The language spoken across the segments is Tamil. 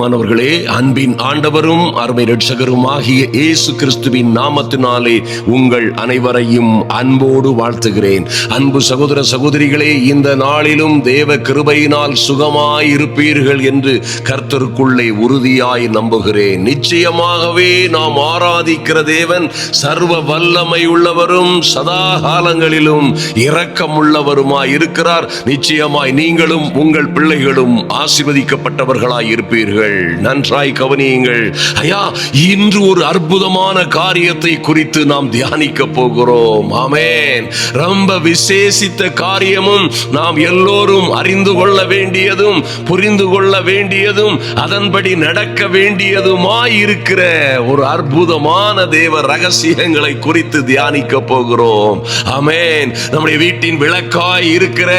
மாணவர்களே, அன்பின் ஆண்டவரும் அருமை இரட்சகரும் ஆகிய இயேசு கிறிஸ்துவின் நாமத்தினாலே உங்கள் அனைவரையும் அன்போடு வாழ்த்துகிறேன். அன்பு சகோதர சகோதரிகளே, இந்த நாளிலும் தேவ கிருபையினால் சுகமாய் இருப்பீர்கள் என்று கர்த்தருக்குள்ளே உறுதியாய் நம்புகிறேன். நிச்சயமாகவே நாம் ஆராதிக்கிற தேவன் சர்வ வல்லமை உள்ளவரும் சதா காலங்களிலும் இரக்கம் உள்ளவருமாய் இருக்கிறார். நிச்சயமாய் நீங்களும் உங்கள் பிள்ளைகளும் ஆசீர்வதிக்கப்பட்டவர்களாய் இருப்பீர்கள். நன்றாய் கவனியுங்கள். ஐயா, இன்று ஒரு அற்புதமான காரியத்தை குறித்து நாம் தியானிக்க போகிறோம். ஆமென். ரொம்ப விசேஷித்த காரியமும் நாம் எல்லோரும் அறிந்து கொள்ள வேண்டியதும் புரிந்து கொள்ள வேண்டியதும் அதன்படி நடக்க வேண்டியதுமாய் இருக்கிற ஒரு அற்புதமான தேவ ரகசியங்களை குறித்து தியானிக்க போகிறோம். ஆமென். நம்முடைய வீட்டின் விளக்காய் இருக்கிற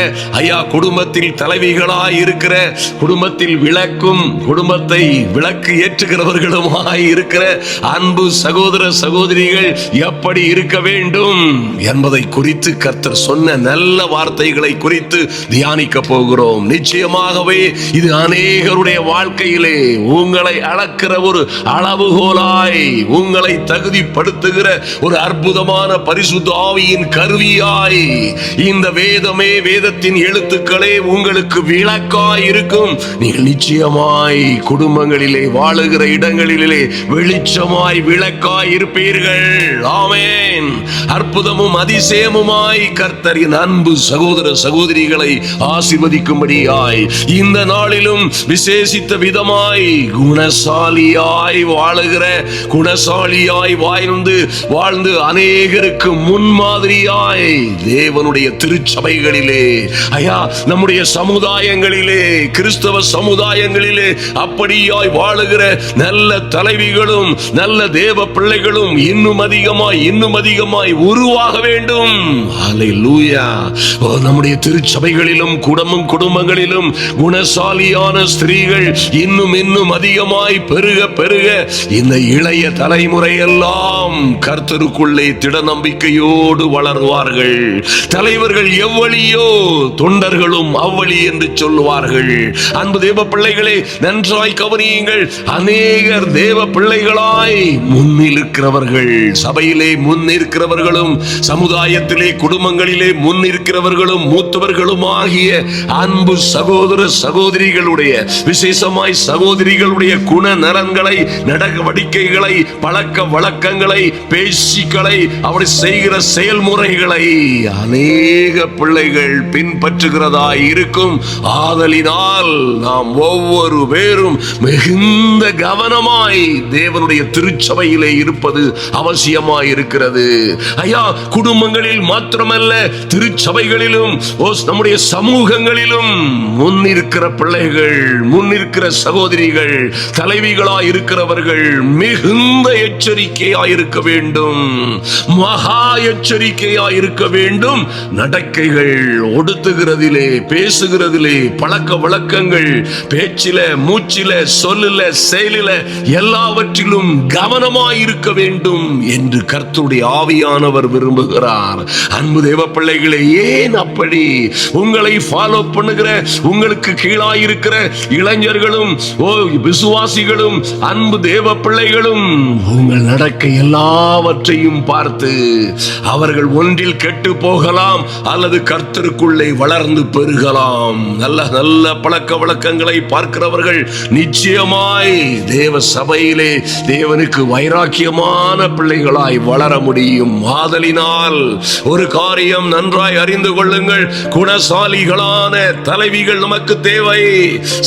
ஐயா, குடும்பத்தில் தலைவிகளாய் இருக்கிற, குடும்பத்தில் விளக்கும் குடும்பத்தை விளக்கு ஏற்றுகிறவர்களுமாய் இருக்கிற அன்பு சகோதர சகோதரிகள் எப்படி இருக்க வேண்டும் என்பதை குறித்து கர்த்தர் சொன்ன நல்ல வார்த்தைகளை குறித்து தியானிக்க போகிறோம். நிச்சயமாகவே இது அநேகருடைய வாழ்க்கையிலே உங்களை அளக்கிற ஒரு அளவுகோலாய், உங்களை தகுதிப்படுத்துகிற ஒரு அற்புதமான பரிசுத்த ஆவியின் கருவியாய் இந்த வேதமே, வேதத்தின் எழுத்துக்களே உங்களுக்கு விளக்காய் இருக்கும். நீங்கள் நிச்சயமாய் குடும்பங்களிலே, வாழுகிற இடங்களிலே வெளிச்சமாய் விளக்காய் இருப்பீர்கள். ஆமென். அற்புதமும் அதிசயமுமாய் கர்த்தரின் அன்பு சகோதர சகோதரிகளை ஆசீர்வதிக்கும்படியாய் இந்த நாளிலும் விசேஷித்த விதமாய் குணசாலியாய் வாழுகிற, குணசாலியாய் வாழ்ந்து அநேகருக்கு முன்மாதிரியாய் தேவனுடைய திருச்சபைகளிலே, ஐயா, நம்முடைய சமுதாயங்களிலே, கிறிஸ்தவ சமுதாயங்களிலே அப்படியாய் வாழுகிற நல்ல தலைவிகளும் நல்ல தேவ பிள்ளைகளும் இன்னும் அதிகமாய் உருவாக வேண்டும். ஹல்லேலூயா. நம்முடைய திருச்சபைகளிலும் குடும்பங்களிலும் குணசாலியான ஸ்திரீகள் இன்னும் அதிகமாய் பெருக இந்த இளைய தலைமுறை எல்லாம் கர்த்தருக்குள்ளே திட நம்பிக்கையோடு வளருவார்கள். தலைவர்கள் எவ்வளியோ தொண்டர்களும் அவ்வளி என்று சொல்லுவார்கள். அன்பு தேவ பிள்ளைகளே, நன்றாய் கவனியுங்கள். அநேகர் தேவ பிள்ளைகளாய் முன்னிருக்கிறவர்கள், சபையிலே முன்னிருக்கிறவர்களும் சமுதாயத்திலே குடும்பங்களிலே முன்னிருக்கிறவர்களும் மூத்தவர்களும் ஆகிய அன்பு சகோதர சகோதரிகளுடைய, விசேஷமாய் சகோதரிகளுடைய குண நலன்களை, நடவடிக்கைகளை, பழக்க வழக்கங்களை, பேச்சுக்களை, அவர் செய்கிற செயல்முறைகளை அநேக பிள்ளைகள் பின்பற்றுகிறதாய் இருக்கும். ஆதலினால் நாம் ஒவ்வொரு பேரும் மிகுந்த கவனமாய் தேவனுடைய திருச்சபையிலே இருப்பது அவசியமாய் இருக்கிறது. ஐயா, குடும்பங்களில் மாத்திரமல்ல, திருச்சபைகளிலும் நம்முடைய சமூகங்களிலும் முன்னிருக்கிற பிள்ளைகள், முன்னிருக்கிற சகோதரிகள், தலைவிகளாய் இருக்கிறவர்கள் மிகுந்த எச்சரிக்கையாய் இருக்க வேண்டும். மகா எச்சரிக்கையாய் இருக்க வேண்டும். நடக்கைகள், ஒடுத்துகிறதிலே, பேசுகிறதிலே, பழக்க வழக்கங்கள், பேச்சில, மூச்சில, சொல்லில, செயலில எல்லாவற்றிலும் கவனமாய் இருக்க வேண்டும் என்று கர்த்தருடைய ஆவியானவர் விரும்புகிறார். அன்பு தேவ பிள்ளைகளே, ஏன் அப்படி? உங்களை ஃபாலோ பண்ணுகிற, உங்களுக்கு கீழாய் இருக்கிற இளைஞர்களும் விசுவாசிகளும் அன்பு தேவ பிள்ளைகளும் உங்கள் நடக்கை எல்லாவற்றையும் பார்த்து அவர்கள் ஒன்றில் கெட்டு போகலாம் அல்லது கர்த்தருக்குள்ளே வளர்ந்து பெருகலாம். நல்ல நல்ல பழக்க வழக்கங்களை பார்க்கிறவர்கள் நிச்சயமாய் தேவ சபையிலே தேவனுக்கு வைராக்கியமான பிள்ளைகளாய் வளர முடியும். ஆதலினால் ஒரு காரியம் நன்றாய் அறிந்து கொள்ளுங்கள். குணசாலிகளான தலைவிகள் நமக்கு தேவை.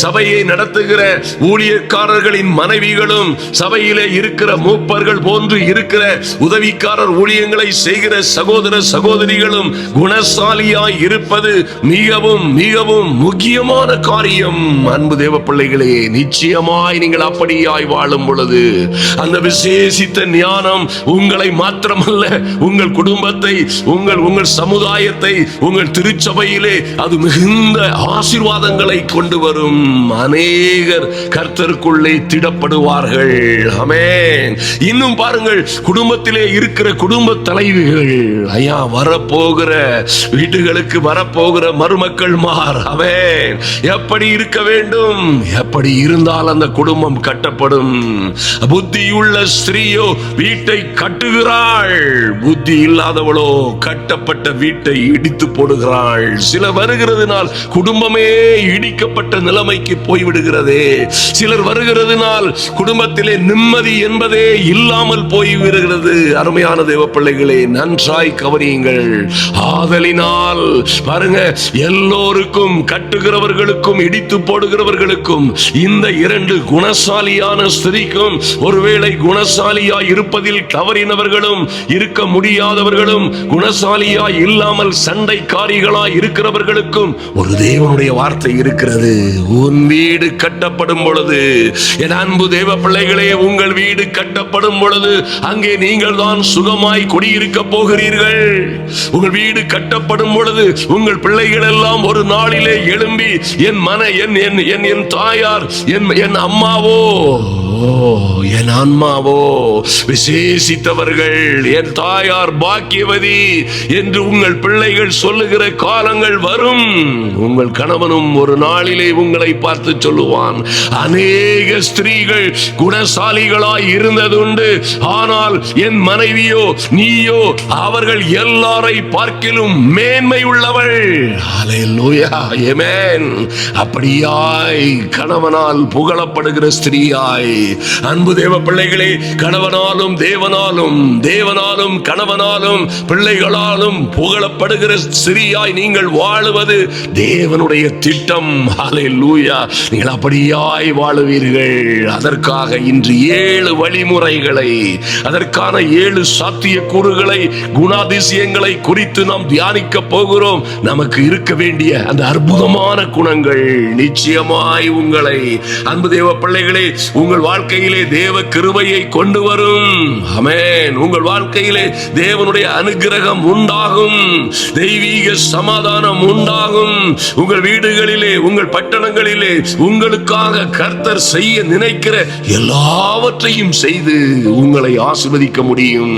சபையை நடத்துகிற ஊழியக்காரர்களின் மனைவிகளும், சபையிலே இருக்கிற மூப்பர்கள் போன்று இருக்கிற உதவிக்காரர் ஊழியங்களை செய்கிற சகோதர சகோதரிகளும் குணசாலியாய் இருப்பது மிகவும் மிகவும் முக்கியமான காரியம். அன்பு தேவ பிள்ளைகளே, நிச்சயமாய் நீங்கள் அப்படியாய் வாழும் பொழுது அந்த விசேஷித்த ஞானம் உங்களை மாத்திரமல்ல, உங்கள் குடும்பத்தை, உங்கள் சமுதாயத்தை, உங்கள் திருச்சபையிலே அது மிகுந்த ஆசீர்வாதங்களை கொண்டு வரும். அநேகர் கர்த்தருக்குள்ளே திடப்படுவார்கள். ஆமென். இன்னும் பாருங்கள், குடும்பத்திலே இருக்கிற குடும்ப தலைவிகள், ஐயா, வரப்போகிற வீடுகளுக்கு வரப்போகிற மருமக்கள் மார், ஆமென், எப்படி இருக்க வேண்டும், எப்படி இருந்தால் அந்த குடும்பம் கட்டப்படும். புத்தியுள்ள ஸ்திரீயோ வீட்டை கட்டுகிறாள், புத்தி இல்லாதவளோ கட்டப்பட்ட வீட்டை இடித்து போடுகிறாள். சிலர் வருகிறதுனால் குடும்பமே இடிக்கப்பட்ட நிலைமைக்கு போய்விடுகிறது. சிலர் வருகிறதுனால் குடும்பத்திலே நிம்மதி என்பதே இல்லாமல் போய்விடுகிறது. அருமையான தேவ பிள்ளைகளே, நன்றாய் கவனியுங்கள். ஆதலினால் பாருங்க, எல்லோருக்கும், கட்டுகிறவர்களுக்கும் இடித்து போடுகிறவர்களுக்கும், இந்த இரண்டு குணசாலியான ஸ்திரீக்கும், ஒருவேளை குணசாலியாய் இருப்பதில் தவறினவர்களும் இருக்க முடியாதவர்களும் குணசாலியாய் இல்லாமல் சண்டைக்காரிகளாய் இருக்கிறவர்களுக்கும் ஒரு தேவனுடைய வார்த்தை இருக்கிறது. உன் வீடு கட்டப்படும் பொழுது, என் அன்பு தேவ பிள்ளைகளே, உங்கள் வீடு கட்டப்படும் பொழுது அங்கே நீங்கள் தான் சுகமாய் குடியிருக்க போகிறீர்கள். உங்கள் வீடு கட்டப்படும் பொழுது உங்கள் பிள்ளைகள் எல்லாம் ஒரு நாளிலே எழும்பி என் தாயார், என் அம்மாவோ, என் ஆன்மாவோ விசேஷித்தவர்கள், என் தாயார் பாக்கியவதி என்று உங்கள் பிள்ளைகள் சொல்லுகிற காலங்கள் வரும். உங்கள் கணவனும் ஒரு நாளிலே உங்களை பார்த்து சொல்லுவான், அநேக ஸ்திரீகள் குணசாலிகளாய் இருந்ததுண்டு, ஆனால் என் மனைவியோ நீயோ அவர்கள் எல்லாரை பார்க்கிலும் மேன்மை உள்ளவள். ஹல்லேலூயா, ஆமென். அப்படியாய் கணவனால் புகழப்படுகிற ஸ்திரீயாய், அன்பு தேவ பிள்ளைகளே, கணவனாலும் தேவனாலும், தேவனாலும் கணவனாலும் பிள்ளைகளாலும் புகழப்படுகிற ஸ்திரீயாய் நீங்கள் வாழுவது தேவனுடைய திட்டம். ஹல்லேலூயா, நீங்கள் அப்படியாய் வாழுவீர்கள். அதற்காக இன்று 7 வழிமுறைகளை, அதற்கான 7 சாத்திய கூறுகளை, குணாதிசயங்களை குறித்து நாம் தியானிக்க போகிறோம். நமக்கு இருக்க வேண்டிய அந்த அற்புதமான குணங்கள் நிச்சயமாய் உங்களை, அன்பு தேவ பிள்ளைகளே, உங்கள் வாழ்க்கையிலே தேவ கிருபையை கொண்டு வரும். ஆமென். உங்கள் வாழ்க்கையிலே தேவனுடைய அனுக்கிரகம் உண்டாகும், தெய்வீக சமாதானம் உண்டாகும். உங்கள் வீடுகளிலே, உங்கள் பட்டணங்களிலே உங்களுக்காக கர்த்தர் செய்ய நினைக்கிற எல்லாவற்றையும் செய்து உங்களை ஆசீர்வதிக்க முடியும்.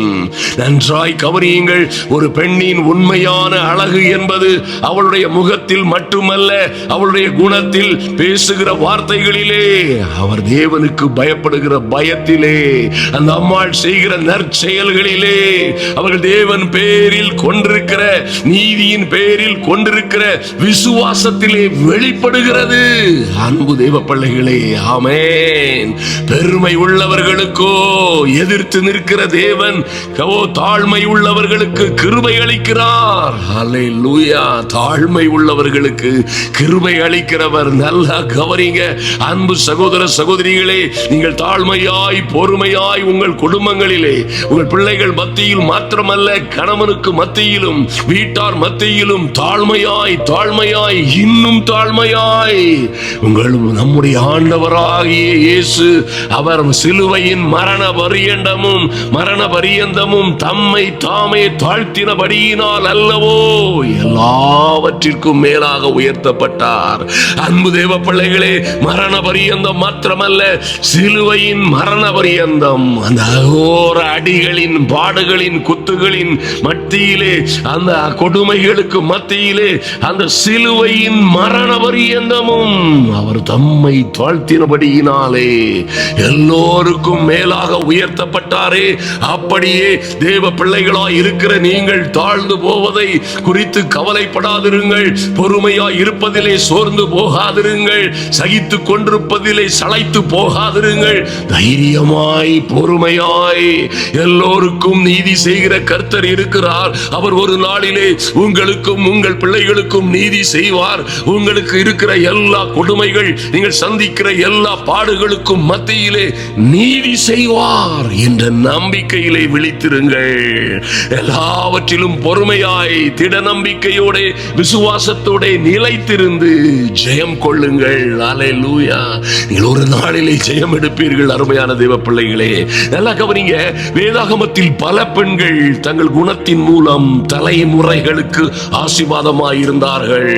நன்றாய் கவனியுங்கள். ஒரு பெண்ணின் உண்மையான அழகு என்பது அவளுடைய முகத்தில் மட்டுமல்ல, அவளுடைய குணத்தில், பேசுகிற வார்த்தைகளிலே, அவர் தேவனுக்கு பயப்படுகிற பயத்திலே, அந்த அம்மாள் செய்கிற நற்செயல்களிலே, அவர்கள் தேவன் பேரில் கொண்டிருக்கிற, நீதியின் பேரில் கொண்டிருக்கிற விசுவாசத்திலே வெளிப்படுகிறது. அன்பு தேவ பிள்ளைகளே, ஆமென். பெருமை உள்ளவர்களுக்கோ எதிர்த்து நிற்கிற தேவன் தாழ்மை உள்ளவர்களுக்கு கிருபை அளிக்கிறார். ஹல்லேலூயா, தாழ்மை உள்ளவர்களுக்கு கிருபை அளிக்கிறவர். நல்லா கவனிங்க அன்பு சகோதர சகோதரிகளே, நீங்கள் தாழ்மையாய், பொறுமையாய் உங்கள் குடும்பங்களிலே, உங்கள் பிள்ளைகள் மத்தியில் மாத்திரமல்ல, கணவனுக்கு மத்தியிலும், வீட்டார் மத்தியிலும் தாழ்மையாய், தாழ்மையாய், இன்னும் தாழ்மையாய், உங்கள் நம்முடைய ஆண்டவராகிய இயேசு, அவர் சிலுவையின் மரண பரியந்தமும் தம்மை தாமே தாழ்த்தினபடியினால் அல்லவோ எல்லாவற்றிற்கும் மேலாக உயர்த்தப்பட்டார். அன்பு தேவ பிள்ளைகளே, மரண பரியந்தம் மாத்திரமல்ல, சிலுவையின் மரண பரியந்தம், அந்த அகோர அடிகளின், பாடுகளின், குத்துகளின் மத்தியிலே, அந்த கொடுமைகளுக்கு மத்தியிலே, அந்த சிலுவையின் மரண பரியந்தமும் அவர் தம்மை தாழ்த்தினபடியினாலே எல்லோருக்கும் மேலாக உயர்த்தப்பட்டாரே. அப்படியே தேவ பிள்ளைகளாய் இருக்கிற நீங்கள் தாழ்ந்து போவதை குறித்து கவலைப்படாதிருங்கள். பொறுமையாய் இருப்பதிலே சோர்ந்து போகாதிருங்கள். சகித்துக் கொண்டிருப்பதிலே சளைத்து போகாதிருங்கள். தைரியமாய், பொறுமையாய், எல்லோருக்கும் நீதி செய்கிற கர்த்தர் இருக்கிறார். அவர் ஒரு நாளிலே உங்களுக்கும் உங்கள் பிள்ளைகளுக்கும் நீதி செய்வார். உங்களுக்கு இருக்கிற எல்லா கொடுமைகள், நீங்கள் சந்திக்கிற எல்லா பாடுகளுக்கும் மத்தியிலே நீதி செய்வார் என்ற நம்பிக்கையிலே விழித்திருங்கள். எல்லாவற்றிலும் பொறுமையாய், திட நம்பிக்கையோட, விசுவாசத்தோட நிலைத்திருந்து ஜெயம் கொள்ளுங்கள். அல்லேலூயா. நீங்கள் ஒரு நாளிலே ஜெயம் எடுப்பீர்கள். அருமையான தேவ பிள்ளைகளே, நல்லா கவனிங்க. வேதாகமத்தில் பல பெண்கள் தங்கள் குணத்தின் மூலம் தலைமுறைகளுக்கு ஆசீர்வாதமாய் இருந்தார்கள்.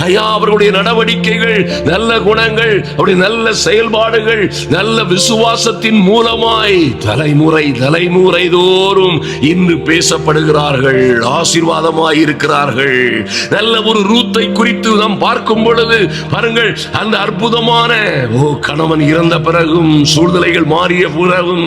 ஐயா, அவர்களுடைய நடவடிக்கைகள், நல்ல குணங்கள், அவருடைய நல்ல செயல்பாடுகள், நல்ல விசுவாசத்தின் மூலமாய் தலைமுறை தலைமுறை தோறும் இன்று பேசப்படுகிறார்கள், ஆசீர்வாதமாய் இருக்கிறார்கள். நல்ல ஒரு ரூத்தை குறித்து நாம் பார்க்கும் பொழுது பாருங்கள், அந்த அற்புதமான கணவன் இறந்த பிறகும், சூழ்நிலைகள் மாறிய பிறகும்,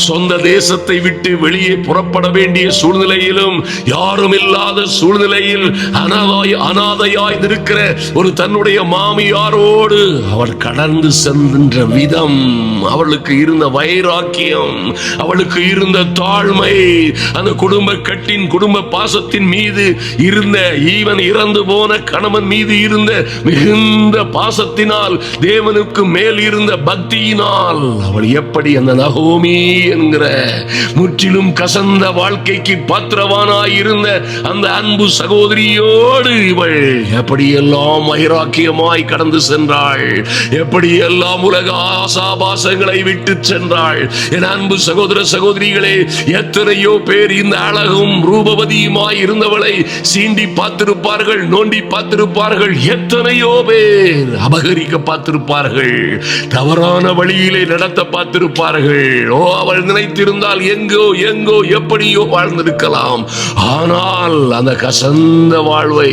சொந்த தேசத்தை விட்டு வெளியே புறப்பட வேண்டிய சூழ்நிலையிலும், யாரும் இல்லாத சூழ்நிலையில் அனாதையாய் இருக்கிற ஒரு தன்னுடைய மாமியாரோடு அவள் கடந்து சென்ற விதம், அவளுக்கு இருந்த வைராக்கியம், அவளுக்கு இருந்த தாழ்மை, அந்த குடும்ப கட்டின் குடும்ப பாசத்தின் மீது இருந்த, ஈவன் இறந்து போன கணவன் மீது இருந்த மிகுந்த பாசத்தினால், தேவனுக்கு மேல் இருந்த பக்தியினால் அவள் எப்படி அந்த நகோமி என்கிற முற்றிலும் கசந்த வாழ்க்கைக்கு பாத்திரவானாய் இருந்த அந்த அன்பு சகோதரியோடு இவள் எப்படியெல்லாம் வைராக்கியமாய் கடந்து சென்றாள், எப்படியெல்லாம் உலக ஆசாபாசங்களை விட்டு சென்றாள். என் அன்பு சகோதர சகோதரிகளே, எத்தனையோ பேர் இந்த அழகும் ரூபவதியுமாய் இருந்தவளை சீண்டி பார்த்திருப்பார்கள், நோண்டி பார்த்திருப்பார்கள், எத்தனையோ பேர் அபகரிக்க பார்த்திருப்பார்கள், தவறான வழியிலே நடத்த பார்த்திருப்பார்கள். அவள் நினைத்திருந்தால் எங்கோ எங்கோ எப்படியோ வாழ்ந்திருக்கலாம். ஆனால் அந்த கசந்த வாழ்வை,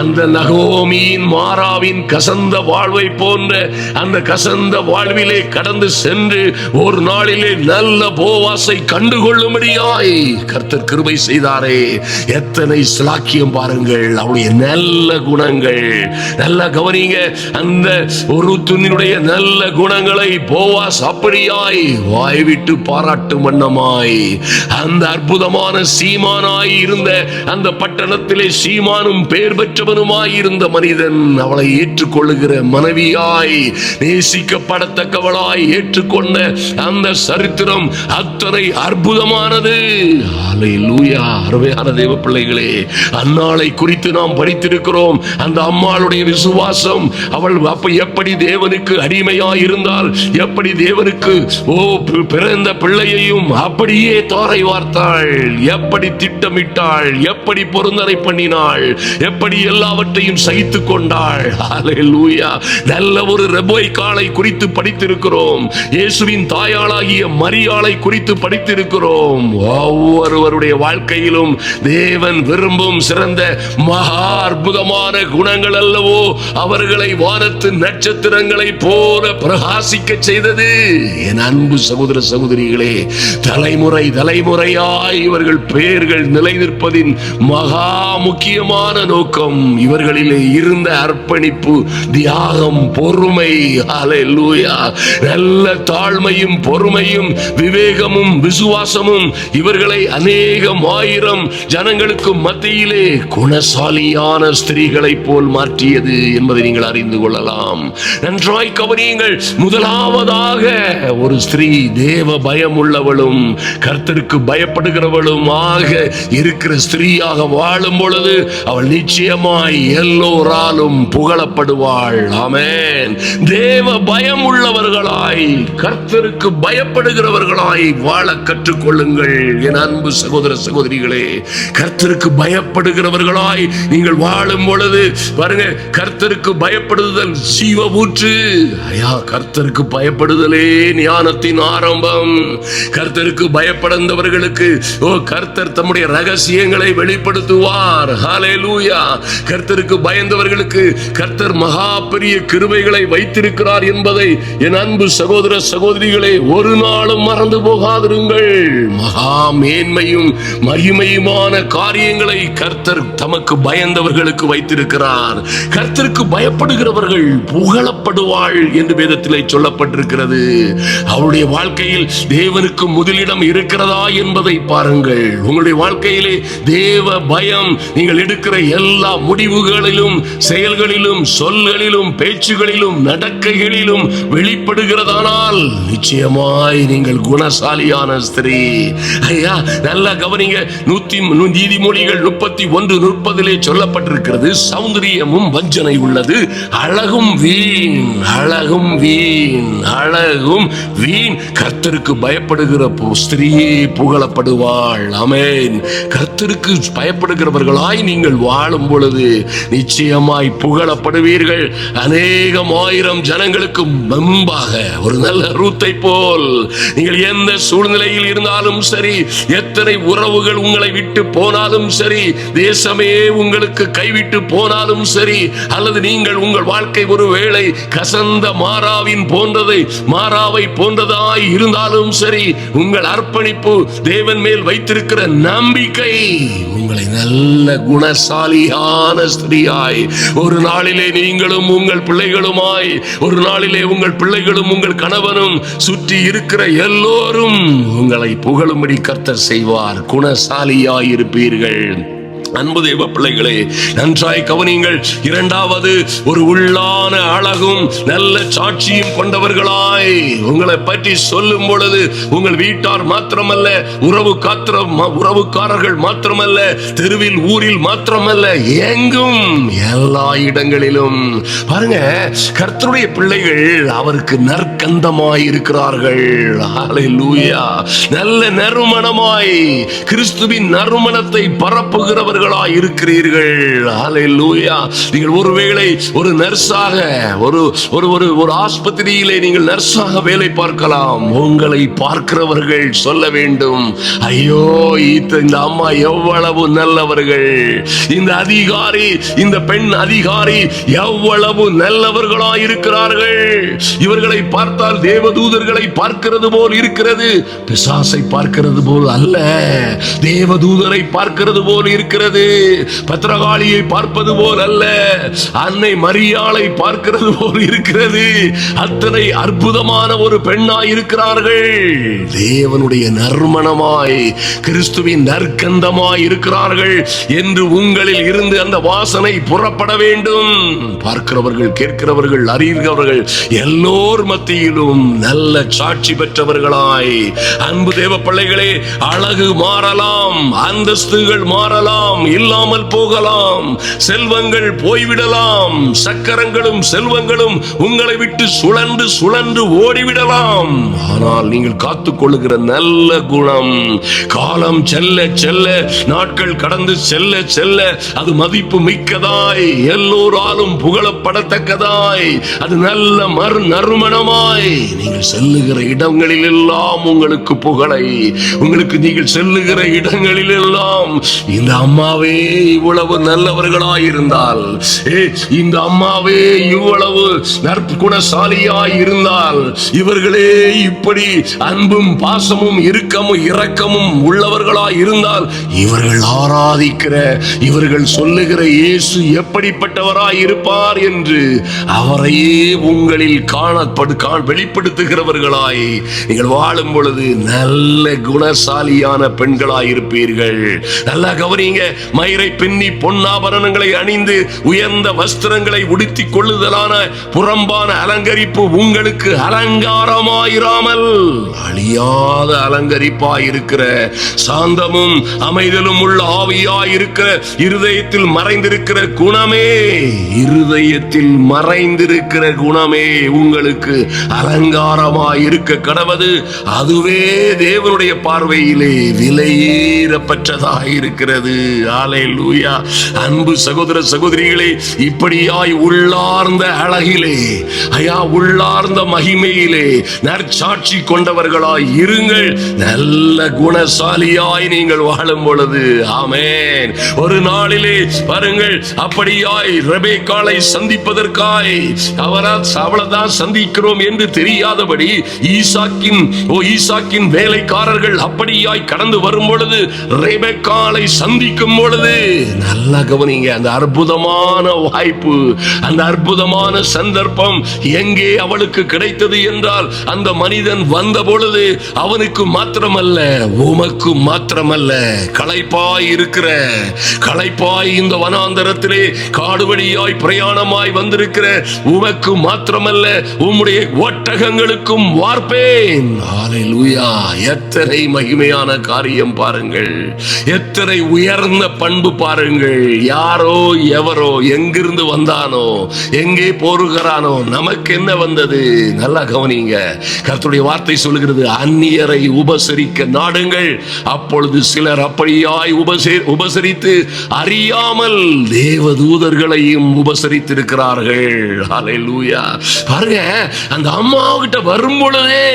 அந்த நகோமியின் மாராவின் கசந்த வாழ்வை போன்ற அந்த கசந்த வாழ்விலே கடந்து சென்று ஒரு நாளிலே நல்ல போவாசை கண்டுகொள்ளும்படியாய் கர்த்தர் கிருபை செய்தாரே. எத்தனை சிலாக்கியம் பாருங்கள், அவருடைய நல்ல குணங்கள். நல்ல கவனிங்க, அந்த ஒரு துணியுடைய நல்ல குணங்களை போவாஸ் அப்படியாய் வாய்விட்டு பாராட்டும் வண்ணமாய், அந்த அற்புதமான சீமானாய் இருந்த அந்த பட்டணத்திலே சீமானும் பெயர் பெற்றவனுமாய் இருந்த மனிதன் அவளை ஏற்றுக்கொள்ளுகிற மனைவியாய், நேசிக்கப்படத்தக்கவளாய் ஏற்றுக்கொண்ட அந்த சரித்திரம் அத்தனை அற்புதமானது. அல்லேலூயா. அருமையான தேவ பிள்ளைகளே, அன்னாளை குறித்து நாம் படித்திருக்கிறோம். அந்த அம்மாளுடைய விசுவாசம், அவள் அப்ப எப்படி தேவனுக்கு அடிமையாய் இருந்தால், எப்படி தேவனுக்கு பிறந்த பிள்ளையையும் அப்படியே தாரை வார்த்தாள், எப்படி திட்டமிட்டாள், எப்படி பொருந்தனை பண்ணினாள், எப்படி எல்லாவற்றையும் சகித்துக் கொண்டாள். அல்லேலூயா. நல்ல ஒரு ரெபெக்காளை குறித்து படித்திருக்கிறோம். இயேசுவின் தாயாளாகிய மரியாளை குறித்து படித்திருக்கிறோம். ஒவ்வொருவருடைய வாழ்க்கையிலும் தேவன் விரும்பும் சிறந்த மகா அற்புதமான குணங்கள் அல்லவோ அவர்களை வானத்து நட்சத்திரங்களை போல பிரகாசிக்க செய்தது. என் அன்பு சகோதர சகோதரிகளே, தலைமுறை தலைமுறையாய் இவர்கள் பெயர்கள் நிலை நிற்பதின் மகா முக்கியமான நோக்கம் இவர்களிலே இருந்த அர்ப்பணிப்பு, தியாகம், பொறுமை. அல்லேலூயா. நல்ல தாழ்மையும் பொறுமையும் விவேகமும் விசுவாசமும் இவர்களை அநேகம் ஆயிரம் ஜனங்களுக்கு மத்தியிலே குணசாலியான ஸ்திரீகளை போல் மாற்றியது என்பதை நீங்கள் அறிந்து கொள்ளலாம். நன்றாய் கவனியுங்கள். முதலாவதாக ஒரு ஸ்திரீ தேவ பயம் உள்ளவளும் கர்த்தருக்கு பயப்படுகிறவளும் ஆக இருக்கிற ஸ்திரீயாக வாழும் பொழுது அவள் நிச்சயமாய் எல்லோராலும் புகழப்படுவாள். ஆமென். தேவ பயம் உள்ளவர்களாய், கர்த்தருக்கு பயப்படுகிறவர்களாய் வாழ கற்றுக்கொள்ளுங்கள். என் அன்பு சகோதர சகோதரிகளே, கர்த்தருக்கு பயப்படுகிறவர்களாய் நீங்கள் வாழும் பொழுது பாருங்க, கர்த்தருக்கு பயப்படுதல் ஜீவ ஊற்று. ஐயா, கர்த்தருக்கு பயப்படுதலே ஞானத்தின் ஆரம்பம். கர்த்தருக்கு பயப்படுந்தவர்களுக்கு கர்த்தர் தம்முடைய ரகசியங்களை வெளிப்படுத்துவார். ஹல்லேலூயா. கர்த்தருக்கு பயந்தவர்களுக்கு கர்த்தர் மகா பெரிய கிருபைகளை வைத்திருக்கிறார் என்பதை என் அன்பு சகோதர சகோதரிகளே ஒரு நாளும் மறந்து போகாதிருங்கள். மகா மேன்மையும் மகிமையுமான காரியங்களை கர்த்தர் தமக்கு பயந்தவர்களுக்கு வைத்திருக்கிறார். கர்த்தருக்கு பயப்படுகிறவர்கள் புகழப்படுவாள் என்று வேதத்திலே சொல்லப்பட்டிருக்கிறது. அவருடைய வாழ்க்கையில் தேவனுக்கு முதலிடம் இருக்கிறதா என்பதை பாருங்கள். உங்களுடைய வாழ்க்கையிலே தேவ பயம் நீங்கள் எடுக்கிற எல்லா முடிவுகளிலும், செயல்களிலும், சொல்களிலும், பேச்சுகளிலும், நடக்கைகளிலும் வெளிப்படுகிறதானால் நிச்சயமாய் நீங்கள் குணசாலியான ஸ்திரீ. ஐயா, நல்லா கவனிங்க. நீதிமொழிகள் 31:30 சொல்லப்பட்டிருக்கிறது, சௌந்தரியமும் வஞ்சனை உள்ளது, அழகும் வீண், அழகும் வீண், அழகும் வீண். கர்த்தருக்கு பயப்படுகிற ஸ்திரீயே புகழப்படுவாள். ஆமென். கர்த்தருக்கு பயப்படுகிறவர்களாய் நீங்கள் வாழும் பொழுது நிச்சயமாய் புகழப்படுவீர்கள். அநேகம் ஆயிரம் ஜனங்களுக்கு முன்பாக ஒரு நல்ல ரூத்தை போல் நீங்கள் எந்த சூழ்நிலையில் இருந்தாலும் சரி, எத்தனை உறவுகள் உங்களை விட்டு போனாலும் சரி, தேசமே உங்களுக்கு கைவிட்டு போனாலும் சரி, அல்லது நீங்கள் உங்கள் வாழ்க்கை ஒருவேளை கசந்த மாறாவை போன்றதாய் இருந்தாலும் சரி, உங்கள் அர்ப்பணிப்பு, தேவன் மேல் வைத்திருக்கிற நம்பிக்கை உங்களை நல்ல குணசாலியான ஸ்திரியாய், ஒரு நாளிலே நீங்களும் உங்கள் பிள்ளைகளுமாய், ஒரு நாளிலே உங்கள் பிள்ளைகளும் உங்கள் கணவனும், சுற்றி இருக்கிற எல்லோரும் உங்களை புகழும்படி கர்த்தர் செய்வார். குணசாலியாய் இருப்பீர்கள். அன்பு தேவ பிள்ளைகளே, நன்றாய் கவனிங்கள். இரண்டாவது, ஒரு உள்ளான அழகும் நல்ல சாட்சியும் கொண்டவர்களாய் உங்களை பற்றி சொல்லும் பொழுது, உங்கள் வீட்டார் மாத்திரமல்ல, உறவுக்காரர்கள் மாத்திரமல்ல, தெருவில் ஊரில் மாத்திரமல்ல, எங்கும் எல்லா இடங்களிலும் பாருங்க, கர்த்தருடைய பிள்ளைகள் அவருக்கு நற்கந்தமாய் இருக்கிறார்கள். ஹல்லேலூயா. நல்ல நறுமணமாய் கிறிஸ்துவின் நறுமணத்தை பரப்புகிறவர்கள் இருக்கிறீர்கள். ஹல்லேலூயா. நீங்கள் ஒருவேளை ஒரு நர்ஸாக, ஒரு ஆஸ்பத்திரியிலே நீங்கள் நர்ஸாக வேலை பார்க்கலாம். உங்களை பார்க்கிறவர்கள் சொல்ல வேண்டும், ஐயோ இந்த அம்மா எவ்வளவு நல்லவர்கள், இந்த அதிகாரி, இந்த பெண் அதிகாரி எவ்வளவு நல்லவர்களாய் இருக்கிறார்கள். இவர்களை பார்த்தால் தேவதூதர்களை பார்க்கிறது போல் இருக்கிறது, பிசாசை பார்க்கிறது போல் அல்ல, தேவதூதரை பார்க்கிறது போல் இருக்கிறது, பத்திரகாளியை பார்ப்பது போல் அல்ல, அன்னை மரியாளை பார்க்கிறது போல் இருக்கிறது. அத்தனை அற்புதமான ஒரு பெண்ணாய் இருக்கிறார்கள். தேவனுடைய நறுமணமாய், கிறிஸ்துவின் நற்கந்தமாய் இருக்கிறார்கள் என்று உங்களில் இருந்து அந்த வாசனை புறப்பட வேண்டும். பார்க்கிறவர்கள், கேட்கிறவர்கள், அறிகிறவர்கள் எல்லோர் மத்தியிலும் நல்ல சாட்சி பெற்றவர்களாய். அன்பு தேவ பிள்ளைகளே, அழகு மாறலாம், அந்தஸ்துகள் மாறலாம், இல்லாமல் போகலாம், செல்வங்கள் போய்விடலாம், சக்கரங்களும் செல்வங்களும் உங்களை விட்டு சுழன்று சுழன்று ஓடிவிடலாம். ஆனால் நீங்கள் காத்துக் கொள்ளுகிற நல்ல குணம், காலம் செல்ல செல்ல, நாட்கள் கடந்து செல்ல செல்ல, அது மதிப்பு மிக்கதாய், எல்லோராலும் புகழப்படத்தக்கதாய், அது நல்ல நறுமணமாய், நீங்கள் செல்லுகிற இடங்களில் எல்லாம் உங்களுக்கு புகழை, உங்களுக்கு நீங்கள் செல்லுகிற இடங்களில் எல்லாம் இந்த அம்மாவே இவ்வளவு நல்லவர்களாய் இருந்தால், இந்த அம்மாவே இவ்வளவு நற்குணசாலியாய் இருந்தால், இவர்களே இப்படி அன்பும் பாசமும் இரக்கமும் உள்ளவர்களாய் இருந்தால், இவர்கள் ஆராதிக்கிற, இவர்கள் சொல்லுகிற இயேசு எப்படிப்பட்டவராய் இருப்பார் என்று அவரையே உங்களில் வெளிப்படுத்துகிறவர்களாய் நீங்கள் வாழும் பொழுது நல்ல குணசாலியான பெண்களாய் இருப்பீர்கள். நல்லா கவனிங்க. மயிரை பின்னி பொன்னாபரணங்களை அணிந்து உயர்ந்த வஸ்திரங்களை உடுத்திக் கொள்ளுதலான புறம்பான அலங்கரிப்பு உங்களுக்கு அலங்காரமாயிராமல் அழியாத அலங்கரிப்பாயிருக்கிற, சாந்தமும் அமைதலும் உள்ள ஆவியாயிருக்கிற, இருதயத்தில் மறைந்திருக்கிற குணமே, இருதயத்தில் மறைந்திருக்கிற குணமே உங்களுக்கு அலங்காரமாயிருக்க கடவது. அதுவே தேவனுடைய பார்வையிலே விலையேறப்பட்டதாயிருக்கிறது. ஹல்லேலூயா. அன்பு சகோதர சகோதரிகளே, இப்படியாய் உள்ளார்ந்த அழகிலே, உள்ளார்ந்த மகிமையிலே நற்சாட்சி கொண்டவர்களாய் இருங்கள். நல்ல குணசாலியாய் நீங்கள் வாழும் பொழுது, ஆமென். ஒரு நாளிலே பாருங்கள், அப்படியாய் ரெபெக்காளை சந்திப்பதற்காய் அவளதான் சந்திக்கிறோம் என்று தெரியாதபடி ஈசாக்கின் வேலைக்காரர்கள் அப்படியாய் கடந்து வரும் பொழுது, ரெபெக்காளை சந்திக்கும் பொழுது, நல்ல கவனிங்க, அந்த அற்புதமான வாய்ப்பு, அந்த அற்புதமான சந்தர்ப்பம் எங்கே அவளுக்கு கிடைத்தது என்றால், அந்த மனிதன் வந்த பொழுது அவனுக்கு மாத்திரமல்ல, உமக்கு மாத்திரமல்ல, களைப்பாய் இந்த வனாந்தரத்திலே காடுவழியாய் பிரயாணமாய் வந்திருக்கிற உமக்கு மாத்திரமல்ல, உம்முடைய ஒட்டகங்களுக்கும் வார்ப்பேன். ஹல்லேலூயா. எத்தனை மகிமையான காரியம் பாருங்கள், எத்தனை உயர்ந்த என்ன பண்பு பாருங்கள். யாரோ எவரோ எங்கிருந்து வந்தானோ எங்கே போருகிறானோ நமக்கு என்ன வந்தது? நல்லா கவனிங்க. கர்த்தருடைய வார்த்தை சொல்லுகிறது, அந்நியரை உபசரிக்க நாடுங்கள், அப்பொழுது சிலர் அப்படியாய் உபசரித்து அறியாமல் தேவதூதர்களையும் உபசரித்திருக்கிறார்கள். ஹல்லேலூயா. பாருங்க, அந்த அம்மா கிட்ட வரும் பொழுதே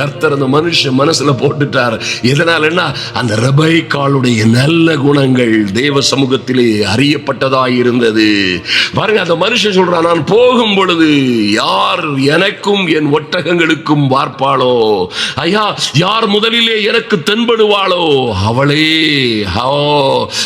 கர்த்தர் அந்த மனுஷன் மனசுல போட்டுட்டார். எதனாலன்னா அந்த ரெபெக்காளுடைய நல்ல குணங்கள் தேவ சமூகத்திலே அறியப்பட்டதாய் இருந்தது. பாருங்க, அந்த மனுஷன் சொல்றான், நான் போகும் பொழுது யார் எனக்கும் என் ஒட்டகங்களுக்கும் வார்ப்பாளோ, ஐயா யார் முதலிலே எனக்கு தென்படுவாளோ அவளே.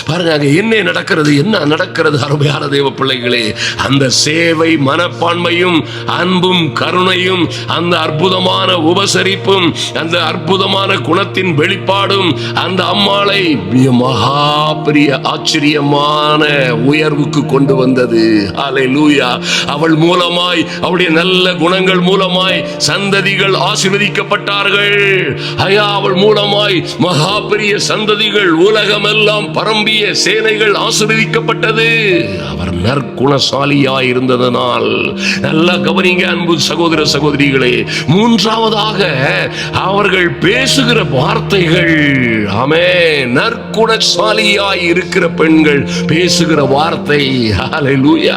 பாருங்க, அங்க என்ன நடக்கிறது, என்ன நடக்கிறது அருமையான தேவ பிள்ளைகளே. அந்த சேவை மனப்பான்மையும் அன்பும் கருணையும் அந்த அற்புதமான உபசரிப்பும் அந்த அற்புதமான குணத்தின் வெளிப்பாடும் அந்த அம்மாளை மகா பெரிய ஆச்சரியமான உயர்வுக்கு கொண்டு வந்தது. ஹல்லேலூயா. அவள் மூலமாய், அவளுடைய நல்ல குணங்கள் மூலமாய் சந்ததிகள் ஆசீர்வதிக்கப்பட்டார்கள். ஐயா, அவள் மூலமாய் மகா பெரிய சந்ததிகள், உலகமெல்லாம் பரம்பிய சேனைகள் ஆசீர்வதிக்கப்பட்டது. அவர் நற்குணசாலியாய் இருந்ததனால். நல்லா கவனிங்க அன்பு சகோதர சகோதரிகளே. மூன்றாவதாக அவர்கள் பேசுகிற வார்த்தைகள். ஆமென். நற்குணசாலியாய் இருக்கிற பெண்கள் பேசுகிற வார்த்தை. ஹல்லேலூயா.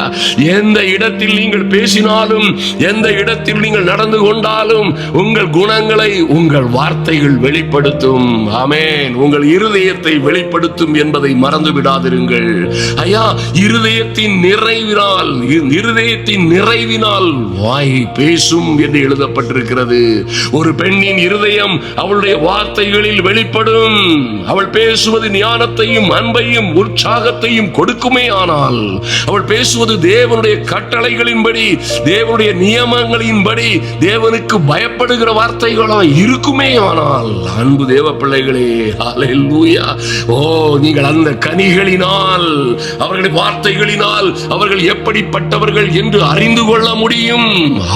எந்த இடத்தில் நீங்கள் பேசினாலும், எந்த இடத்தில் நீங்கள் நடந்து கொண்டாலும் உங்கள் குணங்களை உங்கள் வார்த்தைகள் வெளிப்படுத்தும். ஆமென். உங்கள் இருதயத்தை வெளிப்படுத்தும் என்பதை மறந்து விடாதிருங்கள். ஐயா, இருதயத்தின் நிறைவினால் வாய் பேசும் என்று எழுதப்பட்டிருக்கிறது. ஒரு பெண்ணின் இருதயம் அவளுடைய வார்த்தைகளில் வெளிப்படும். அவள் பேசுவது ஞானத்தையும் அன்பையும் உற்சாகத்தையும் கொடுக்குமே ஆனால், அவள் பேசுவது தேவனுடைய கட்டளைகளின்படி, தேவனுடைய நியமங்களின்படி, தேவனுக்கு பயப்படுகிற வார்த்தைகளாய் இருக்குமே ஆனால், அன்பு தேவ பிள்ளைகளே, ஹல்லேலூயா. ஓ, நீங்கள் அந்த கனிகளினால், அவர்களுடைய வார்த்தைகளினால் அவர்கள் எப்படிப்பட்டவர்கள் என்று அறிந்து கொள்ள முடியும்.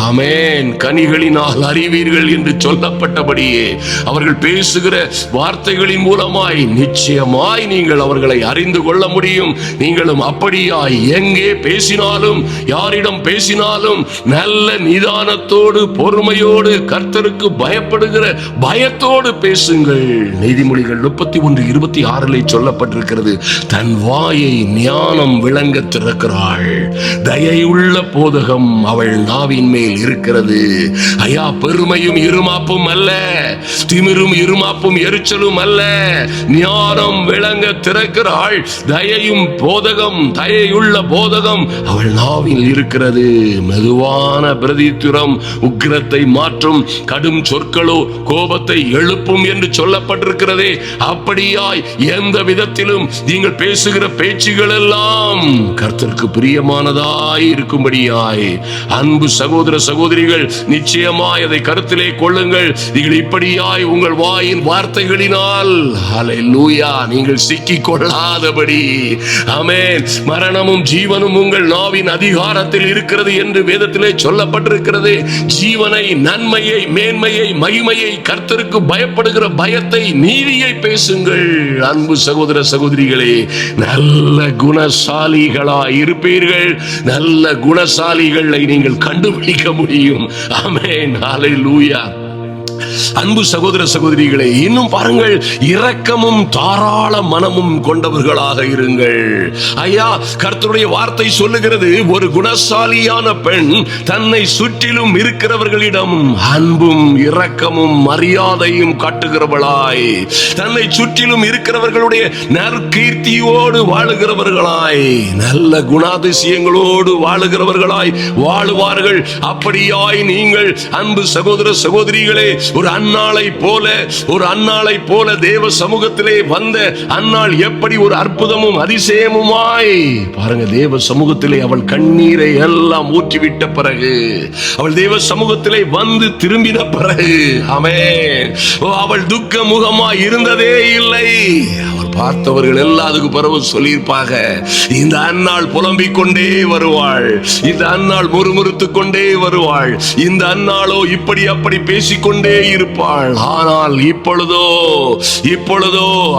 ஆமென். கனிகளினால் அறிவீர்கள் என்று சொல்லப்பட்டபடியே அவர்கள் பேசுகிற வார்த்தைகளின் மூலமாய் நிச்சயமாய் நீங்கள் அவர்களை அறிந்து கொள்ள முடியும். நீங்களும் அப்படியாய் எங்கே பேசினாலும், யாரிடம் பேசினாலும் நல்ல நிதானத்தோடு, பொறுமையோடு, கர்த்தருக்கு பயப்படுகிற பயத்தோடு பேசுங்கள். நீதிமொழிகள் 31:26 சொல்லப்பட்டிருக்கிறது, தன் வாயை ஞானம் விளங்க திறக்கிறாள், தயையுள்ள போதகம் அவள் நாவின் மேல் இருக்கிறது. ஐயா, பெருமையும் இருமாப்பும் அல்ல, திமிரும் இருமாப்பும் எரிச்சலும் அல்ல, ஞானம் விளங்க திறக்கிறாள். தயையும் போதகம், தயையுள்ள போதகம் அவள் நாவில் இருக்கிறது. மெதுவான பிரதித்துரம் உக்கிரத்தை மாற்றும், கடும் சொற்களோ கோபத்தை எழுப்பும் என்று சொல்லப்பட்டிருக்கிறதே. அப்படியாய் எந்த விதத்திலும் நீங்கள் பேசுகிற பேச்சுகள் எல்லாம் கர்த்தருக்கு பிரியமானதாய் இருக்கும்படியாய் அன்பு சகோதர சகோதரிகள் நிச்சயமாய் அதை கருத்திலே கொள்ளுங்கள். நீங்கள் இப்படியாய் உங்கள் வாயின் வார்த்தைகளினால், ஹல்லேலூயா, நீங்கள் சிக்கிக் கொள்ளாதபடி. ஆமென். மரணமும் ஜீவனும் உங்கள் நாவின் அதிகாரத்தில் இருக்கிறது என்று வேதத்திலே சொல்லப்பட்டிருக்கிறது. ஜீவனை, நன்மையை, மேன்மையை, மகிமையை, கர்த்தருக்கு பயப்படுகிற பயத்தை, நீதியை பேசுங்கள். அன்பு சகோதர சகோதரிகளே, நல்ல குணசாலிகளாய் இருப்பீர்கள். நல்ல குணசாலிகளை நீங்கள் கண்டுபிடிக்க முடியும். ஆமென். ஹல்லேலூயா. அன்பு சகோதர சகோதரிகளே, இன்னும் பாருங்கள், இரக்கமும் தாராள மனமும் கொண்டவர்களாக இருங்கள். ஐயா, கர்த்தருடைய வார்த்தை சொல்லுகிறது, ஒரு குணசாலியான பெண் தன்னை சுற்றிலும் இருக்கிறவர்களிடம் அன்பும் இரக்கமும் மரியாதையும் காட்டுகிறவளாய், தன்னை சுற்றிலும் இருக்கிறவர்களுடைய நற்கீர்த்தியோடு வாழுகிறவர்களாய், நல்ல குணாதிசயங்களோடு வாழுகிறவர்களாய் வாழுவார்கள். அப்படியாய் நீங்கள் அன்பு சகோதர சகோதரிகளே, ஒரு அன்னாளை போல தேவ சமூகத்திலே வந்த அன்னாள் எப்படி ஒரு அற்புதமும் அதிசயமுமாய் பாருங்க, தேவ சமூகத்திலே அவள் கண்ணீரை எல்லாம் ஊற்றிவிட்ட பிறகு, அவள் தேவ சமூகத்திலே வந்து திரும்பின பிறகு, ஆமென், அவள் துக்க முகமாய் இருந்ததே இல்லை. அவள் பார்த்தவர்கள் எல்லாம் அதுக்கு பிறகு சொல்லியிருப்பாங்க, இந்த அன்னாள் புலம்பிக் கொண்டே வருவாள், இந்த அன்னாள் முறுமுறுத்து கொண்டே வருவாள், இந்த அன்னாளோ இப்படி அப்படி பேசிக்கொண்டே இருப்பாள். ஆனால் இப்பொழுதோ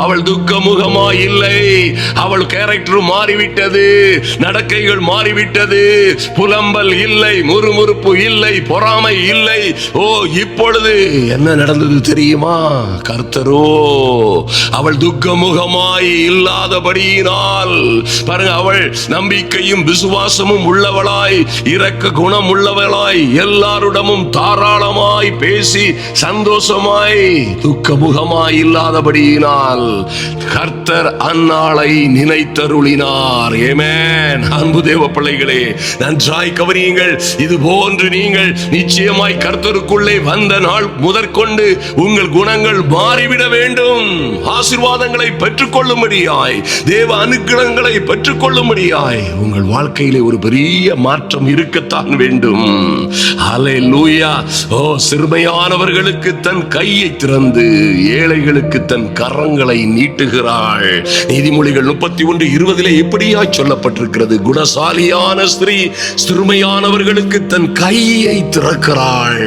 அவள் துக்கமுகமாய் இல்லை. அவள் கேரக்டர் மாறிவிட்டது, நடக்கைகள் மாறிவிட்டது. புலம்பல் இல்லை, முறுமுறுப்பு இல்லை, பொறாமை இல்லை. ஓ, இப்பொழுது என்ன நடந்தது தெரியுமா? கர்த்தரோ அவள் துக்கமுகமாய் இல்லாதபடியினால் பாருங்க, அவள் நம்பிக்கையும் விசுவாசமும் உள்ளவளாய், இரக்க குணம் உள்ளவளாய், எல்லாரிடமும் தாராளமாய் பேசி சந்தோஷமாய் துக்கமுகமாய் இல்லாதபடியினால் கர்த்தர் அந்நாளை நினைத்தருளினார். ஆமென். அன்பு தேவ பிள்ளைகளே, நன்றாய் கவனியுங்கள். இது போன்று நீங்கள் நிச்சயமாய் கர்த்தருக்குள்ளே வந்த நாள் முதற்கொண்டு உங்கள் குணங்கள் மாறிவிட வேண்டும். ஆசீர்வாதங்களை பெற்றுக்கொள்ளும்படியாய், தேவ அனுக்கிரகங்களை பெற்றுக்கொள்ளும்படியாய் உங்கள் வாழ்க்கையிலே ஒரு பெரிய மாற்றம் இருக்கத்தான் வேண்டும். ஹல்லேலூயா. ஓ, சிறுமையானவர்களுக்கு தன் கையை திறந்து ஏழைகளுக்கு தன் கரங்களை நீட்டுகிறாள். நீதிமொழிகள் 31:20 இப்படியாய் சொல்லப்பட்டிருக்கிறது, குணசாலியான ஸ்திரீ சிறுமையானவர்களுக்கு தன் கையை திறக்கிறாள்,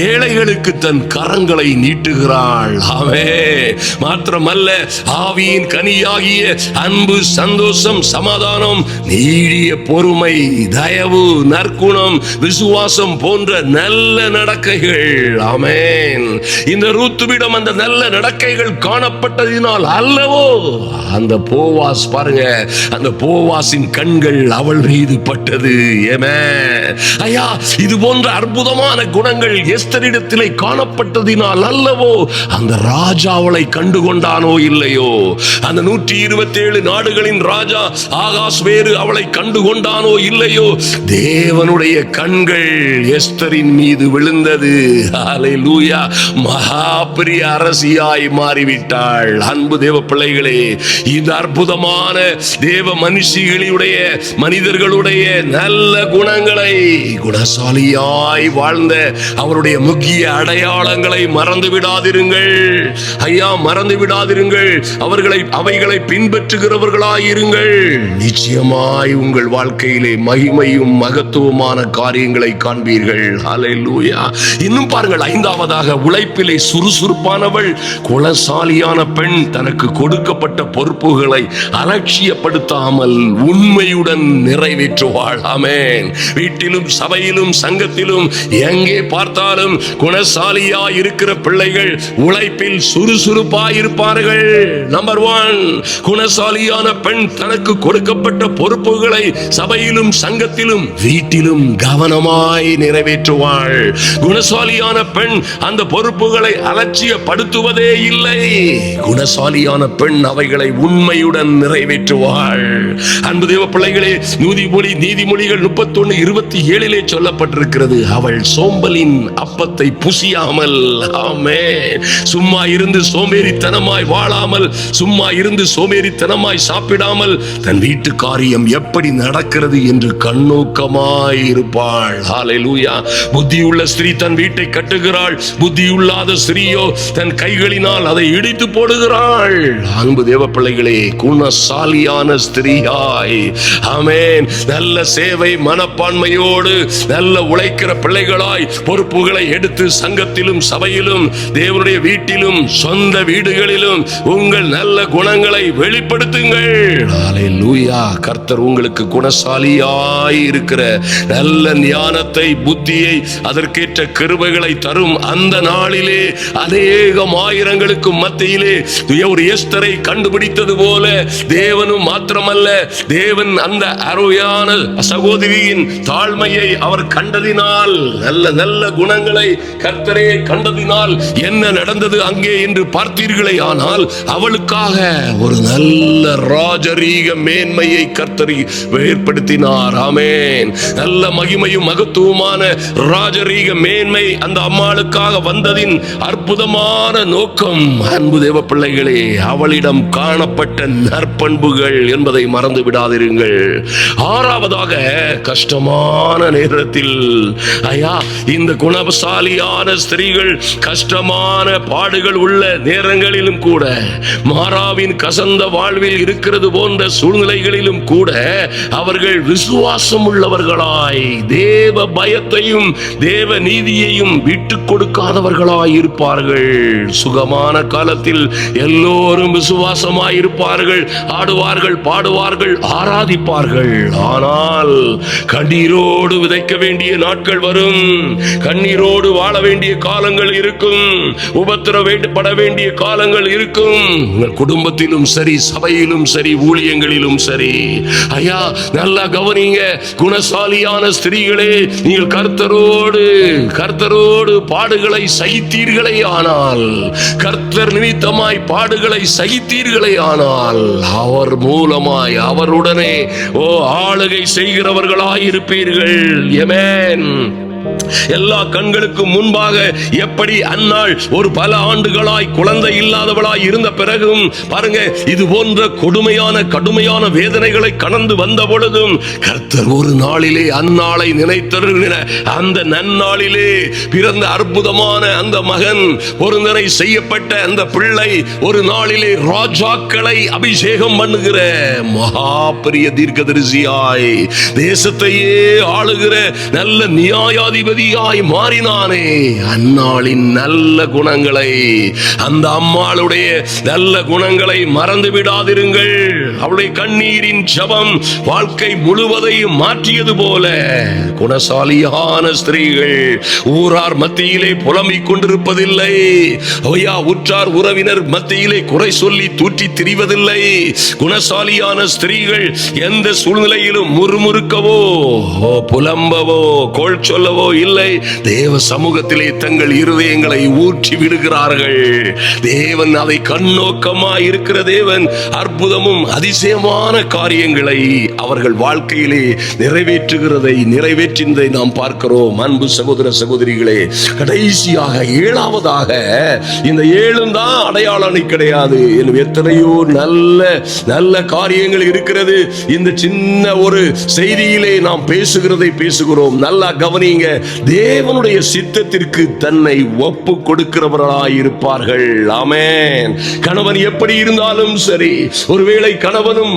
ஏழைகளுக்கு தன் கரங்களை நீட்டுகிறாள். ஆமென். மாத்திரமல்ல, ஆவியின் கனியாகிய அன்பு, சந்தோஷம், சமாதானம், நீடிய பொறுமை, தயவு, நற்குணம், விசுவாசம் போன்ற நல்ல நடக்கைகள். ஆமென். இந்த ரூத்துவிடம் அந்த நல்ல நடக்கைகள் காணப்பட்டதினால் அல்லவோ அந்த போவாஸ், பாருங்க, அந்த போவாசின் கண்கள் அவள் மீது பட்டது. ஆமென். ஐயா, இது போன்ற அற்புதமான குணங்கள் எஸ்தரிடத்திலே காணப்பட்டதினால் அல்லவோ அந்த ராஜா அவளை கண்டுகொண்டானோ இல்லையோ, அந்த 127 நாடுகளின் ராஜா ஆகாஸ்வேரு அவளை கண்டுகொண்டானோ இல்லையோ, தேவனுடைய கண்கள் எஸ்தரின் மீது விழுந்தது. ஹல்லேலூயா. மகா பெரிய அரசியாய் மாறிவிட்டாள். அன்பு தேவ பிள்ளைகளே, இந்த அற்புதமான தேவ மனிதர்களுடைய நல்ல குணங்களை, குணசாலியாய் வாழ்ந்த அவருடைய முக்கிய அடையாளங்களை மறந்து விடாதிருங்கள். ஐயா, மறந்து விடாதிருங்கள். அவைகளை பின்பற்றுகிறவர்களாயிருங்கள். நிச்சயமாய் உங்கள் வாழ்க்கையிலே மகிமையும் மகத்துவமான காரியங்களை காண்பீர்கள். ஹல்லேலூயா. இன்னும் பாருங்கள், 5வதாக, உழைப்பிலே சுறுசுறுப்பானவள், குணசாலியான பெண் தனக்கு கொடுக்கப்பட்ட பொறுப்புகளை அலட்சியப்படுத்தாமல் உண்மையுடன் நிறைவேற்றுவாள். ஆமென். வீட்டிலும் சபையிலும் சங்கத்திலும் எங்கே பார்த்தாலும் குணசாலியாய் இருக்கிற பிள்ளைகள் உழைப்பில் சுறுசுறுப்பாய் இருப்பார்கள். நம்பர் 1, குணசாலியான பெண் தனக்கு கொடுக்கப்பட்ட பொறுப்புகளை சபையிலும் சங்கத்திலும் வீட்டிலும் கவனமாய் நிறைவேற்றுவாள். குணசாலியான பெண் அந்த பொறுப்புகளை அலட்சியப்படுத்துவதே இல்லை. குணசாலியான பெண் அவைகளை உண்மையுடன் நிறைவேற்றுவாள். அன்பு தேவ பிள்ளைகளே, நீதிமொழிகள் 31:27 சொல்லப்பட்டிருக்கிறது, அவள் சோம்பலின் அப்பத்தை புசியாமல், ஆமென், சும்மா இருந்து சோம்பேறித்தனமாய் வாழாமல், சும்மா இருந்து சோம்பேறித்தனமாய் சாப்பிடாமல் தன் வீட்டு காரியம் எப்படி நடக்கிறது என்று கண்ணோக்கமாய் இருப்பாள். ஹல்லேலூயா. புத்தியுள்ள ஸ்திரீ தன் வீட்டை கட்டுகிறாள், புத்தியுள்ளாத ஸ்திரீயோ தன் கைகளினால் அதை இடித்து போடுகிறாள். அன்பு தேவ பிள்ளைகளே, குணசாலியான ஸ்திரீயாய், ஆமென், நல்ல சேவை மனப்பான்மையோடு நல்ல உழைக்கிற பிள்ளைகளாய் பொறுப்புகளை எடுத்து சங்கத்திலும் சபையிலும் தேவனுடைய வீட்டிலும் சொந்த வீடுகளிலும் உங்கள் நல்ல குணங்களை வெளிப்படுத்துங்கள். ஹல்லேலூயா. கர்த்தர் உங்களுக்கு குணசாலியாய் இருக்கிற நல்ல ஞானத்தை, புத்தியை, அதற்கேற்ற கிருபைகளை தரும் அந்த நாளிலே அநேகம் ஆயிரங்களுக்கு மத்தியிலே ஒரு எஸ்தரை கண்டுபிடித்தது போல தேவனும் மாத்திரமல்ல, தேவன் அந்த அருமையான சகோதரியின் தாழ்மையை அவர் கண்டதினால், நல்ல நல்ல குணங்களை கர்த்தரே கண்டதினால் என்ன நடந்தது அங்கே என்று பார்த்தீர்களே, ஆனால் அவளுக்காக ஒரு நல்ல ராஜரீக மேன்மையை கர்த்தர் ஏற்படுத்தினார். ஆமென். நல்ல மகிமையும் மகத்துவமான ராஜரீக மேன்மை அந்த அம்மாளுக்காக வந்ததின் அற்புதமான நோக்கம், அன்பு தேவ பிள்ளைகளே, அவளிடம் காணப்பட்ட நற்பண்புகள் என்பதை மறந்து விடாதிருங்கள். 6வதாக, கஷ்டமான நேரத்தில், ஐயா, இந்த குணசாலியான ஸ்திரீகள் கஷ்டமான பாடுகள் உள்ள நேரங்களிலும் கூட மாராவின் கசந்த வாழ்வில் இருக்கிறது போன்ற சூழ்நிலைகளிலும் கூட அவர்கள் விசுவாசம் உள்ளவர்களாய், தேவ பயத்தையும் தேவ நீதியையும் விட்டு கொடுக்காதவர்களாய் இருப்பார்கள். சுகமான காலத்தில் எல்லோரும் விசுவாசமாய் இருப்பார்கள், ஆடுவார்கள், பாடுவார்கள், ஆராதிப்பார்கள். ஆனால் கண்ணீரோடு விதைக்க வேண்டிய நாட்கள் வரும், கண்ணீரோடு வாழ வேண்டிய காலங்கள் இருக்கும், உபத்திரவப்பட வேண்டிய காலங்கள் இருக்கும். உங்கள் குடும்பத்திலும் சரி, சபையிலும் சரி, ஊழியங்களிலும் சரி. ஐயா, நல்லா கவனிங்க. குணசாலியான ஸ்திரீகளே, நீங்கள் கர்த்தரோடு பாடுகளை சகித்தீர்களே ஆனால், கர்த்தர் நிமித்தமாய் பாடுகளை சகித்தீர்களே ஆனால், அவர் மூலமாய் அவருடனே ஆளுகை செய்கிறவர்களாய் இருப்பீர்கள். ஆமென். எல்லா கண்களுக்கும் முன்பாக எப்படி அன்னாள் ஒரு பல ஆண்டுகளாய் குழந்தை இல்லாதவளாய் இருந்த பிறகும் பாருங்க, இது போன்ற கடுமையான வேதனைகளை கடந்து வந்த பொழுதும் கர்த்தர் ஒரு நாளிலே அன்னாளை நினைத்தருளின. அந்த நன்னாளிலே பிறந்த அற்புதமான அந்த மகன், பொருந்தனை செய்யப்பட்ட அந்த பிள்ளை ஒரு நாளிலே ராஜாக்களை அபிஷேகம் பண்ணுகிற மகா பெரிய தீர்க்கதரிசியாய், தேசத்தையே ஆளுகிற நல்ல நியாயாதிபதியாய் மாறினானே. அன்னாளின் நல்ல குணங்களை, அந்த அம்மாளுடைய நல்ல குணங்களை மறந்து விடாதிருங்கள். அவளுடைய கண்ணீரின் ஜெபம் வாழ்க்கை முழுவதையும் மாற்றியது போல குணசாலியான ஸ்திரீகள் ஊரார் மத்தியிலே புலம்பிக் கொண்டிருப்பதில்லை. உற்றார் உறவினர் மத்தியிலே குறை சொல்லி தூற்றி திரிவதில்லை. குணசாலியான ஸ்திரீகள் எந்த சூழ்நிலையிலும் முறுமுறுக்கவோ புலம்பவோ கோள் சொல்லவோ இல்லை. தேவ சமூகத்திலே தங்கள் இருதயங்களை ஊற்றி விடுகிறார்கள். தேவன் அதை கண்ணோக்கமாய் இருக்கிற தேவன் அற்புதமும் அதிசயமான காரியங்களை அவர்கள் வாழ்க்கையிலே நிறைவேற்றினதை நாம் பார்க்கிறோம். அன்பு சகோதர சகோதரிகளே, கடைசியாக ஏழாவதாக, இந்த ஏழும் தான் அடையாளம் கிடையாது. எத்தனையோ நல்ல காரியங்கள் இருக்கிறது. இந்த சின்ன ஒரு செய்தியிலே நாம் பேசுகிறோம். நல்லா கவனிங்க. தேவனுடைய சித்தத்திற்கு தன்னை ஒப்பு கொடுக்கிறவர்களாய் இருப்பார்கள். ஆமென். கணவன் எப்படி இருந்தாலும் சரி, ஒருவேளை கணவனும்